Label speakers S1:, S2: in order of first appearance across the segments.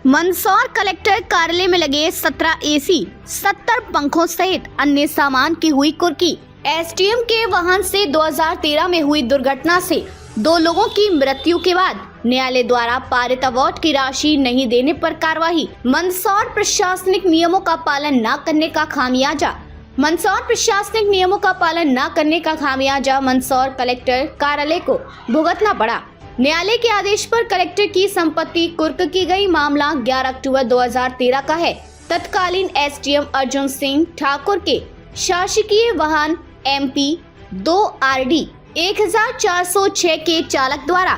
S1: Mandsaur collector कार्यालय में लगे 17 एसी, 70 पंखों सहित अन्य सामान की हुई कुर्की। एसडीएम के वाहन से 2013 में हुई दुर्घटना से 2 लोगों की मृत्यु के बाद न्यायालय द्वारा पारित अवार्ड की राशि नहीं देने पर कार्रवाई। मंदसौर प्रशासनिक नियमों का पालन न करने का खामियाजा। मंदसौर प्रशासनिक नियमों का पालन न करने का खामियाजा मंदसौर कलेक्टर कार्यालय को भुगतना पड़ा। न्यायालय के आदेश पर कलेक्टर की संपत्ति कुर्क की गई। मामला 11 अक्टूबर 2013 का है। तत्कालीन एसडीएम अर्जुन सिंह ठाकुर के शासकीय वाहन MP 2 RD 1406 के चालक द्वारा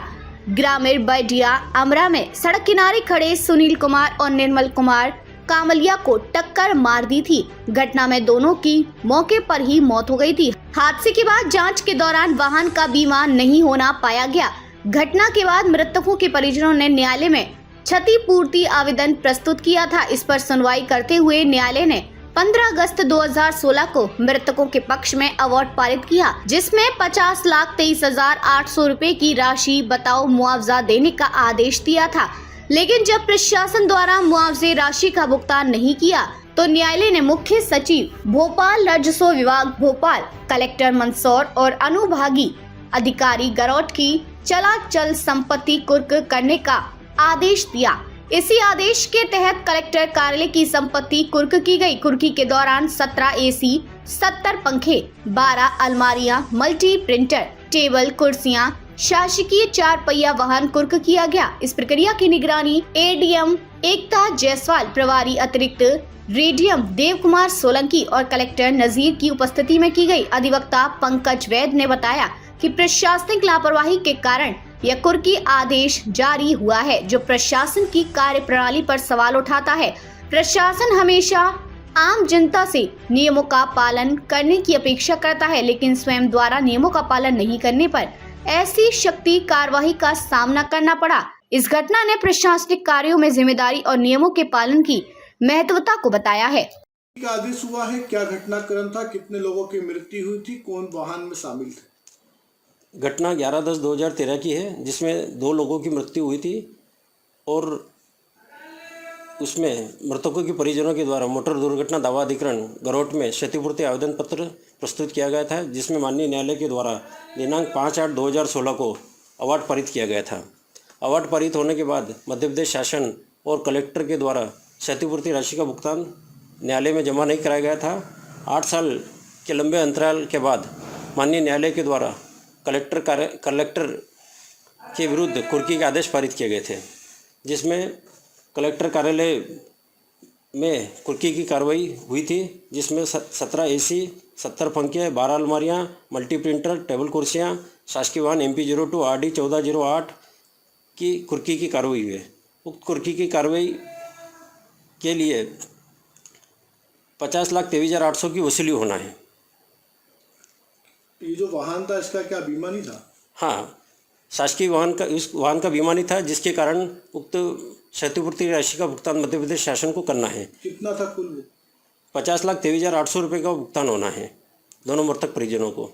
S1: ग्रामीण बैडिया अमरा में सड़क किनारे खड़े सुनील कुमार और निर्मल कुमार कामलिया को टक्कर मार दी थी। घटना में दोनों की मौके पर ही मौत हो गई थी। हादसे के बाद जांच के दौरान वाहन का बीमा नहीं होना पाया गया। घटना के बाद मृतकों के परिजनों ने न्यायालय में क्षतिपूर्ति आवेदन प्रस्तुत किया था। इस पर सुनवाई करते हुए न्यायालय ने 15 अगस्त 2016 को मृतकों के पक्ष में अवार्ड पारित किया, जिसमें 50,23,800 रुपए की राशि बताओ मुआवजा देने का आदेश दिया था। लेकिन जब प्रशासन द्वारा मुआवजे राशि का भुगतान नहीं किया तो न्यायालय ने मुख्य सचिव भोपाल, राजस्व विभाग भोपाल, कलेक्टर मंदसौर और अनुभागीय अधिकारी गरौट की चलाचल संपत्ति कुर्क करने का आदेश दिया। इसी आदेश के तहत कलेक्टर कार्यालय की संपत्ति कुर्क की गई। कुर्की के दौरान 17 एसी, 70 पंखे, 12 अलमारियां, मल्टी प्रिंटर, टेबल, कुर्सियां, शासकीय 4 पहिया वाहन कुर्क किया गया। इस प्रक्रिया की निगरानी एडीएम एकता जायसवाल, प्रभारी अतिरिक्त रेडियम देव कुमार सोलंकी और कलेक्टर नजीर की उपस्थिति में की गई। अधिवक्ता पंकज वैद ने बताया कि प्रशासनिक लापरवाही के कारण यह कुर्की आदेश जारी हुआ है, जो प्रशासन की कार्यप्रणाली पर सवाल उठाता है। प्रशासन हमेशा आम जनता से नियमों का पालन करने की अपेक्षा करता है, लेकिन स्वयं द्वारा नियमों का पालन नहीं करने पर ऐसी शक्ति कार्यवाही का सामना करना पड़ा। इस घटना ने प्रशासनिक कार्यों में जिम्मेदारी और नियमों के पालन की महत्वता को बताया है।
S2: क्या आदेश हुआ है, क्या घटनाक्रम था, कितने लोगों की मृत्यु हुई थी, कौन वाहन में शामिल थे?
S3: घटना 11/10/2013 की है, जिसमें 2 लोगों की मृत्यु हुई थी और उसमें मृतकों के परिजनों के द्वारा मोटर दुर्घटना दावा अधिकरण गरौट में क्षतिपूर्ति आवेदन पत्र प्रस्तुत किया गया था, जिसमें माननीय न्यायालय के द्वारा दिनांक 5/8/2016 को अवार्ड पारित किया गया था। अवार्ड पारित होने के बाद मध्य प्रदेश शासन और कलेक्टर के द्वारा क्षतिपूर्ति राशि का भुगतान न्यायालय में जमा नहीं कराया गया था। 8 साल के लंबे अंतराल के बाद माननीय न्यायालय के द्वारा कलेक्टर के विरुद्ध कुर्की के आदेश पारित किए गए थे, जिसमें कलेक्टर कार्यालय में कुर्की की कार्रवाई हुई थी, जिसमें 17 एसी, 70 पंखे, 12 अलमारियां, मल्टी प्रिंटर, टेबल कुर्सियां, शासकीय वाहन MP 02 RD 1408 की कुर्की की कार्रवाई हुई है। उक्त कुर्की की कार्रवाई के लिए 50,23,800 की वसूली होना है।
S2: ये जो वाहन था, इसका क्या बीमा नहीं था? हाँ,
S3: शासकीय वाहन का, इस वाहन का बीमा नहीं था, जिसके कारण उक्त क्षतिपूर्ति राशि का भुगतान मध्य प्रदेश शासन को करना है।
S2: कितना था कुल?
S3: 50,23,800 रुपये का भुगतान होना है दोनों मृतक परिजनों को।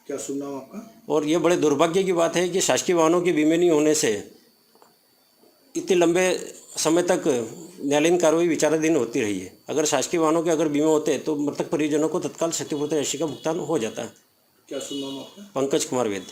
S2: क्या सुनना आपका?
S3: और ये बड़े दुर्भाग्य की बात है कि शासकीय वाहनों के बीमे नहीं होने से इतने लंबे समय तक न्यायालयीन कार्रवाई विचाराधीन होती रही है। अगर शासकीय वाहनों के अगर बीमे होते तो मृतक परिजनों को तत्काल क्षतिपूर्ति राशि का भुगतान हो जाता है।
S2: क्या सुनना आपका?
S3: पंकज कुमार वैद।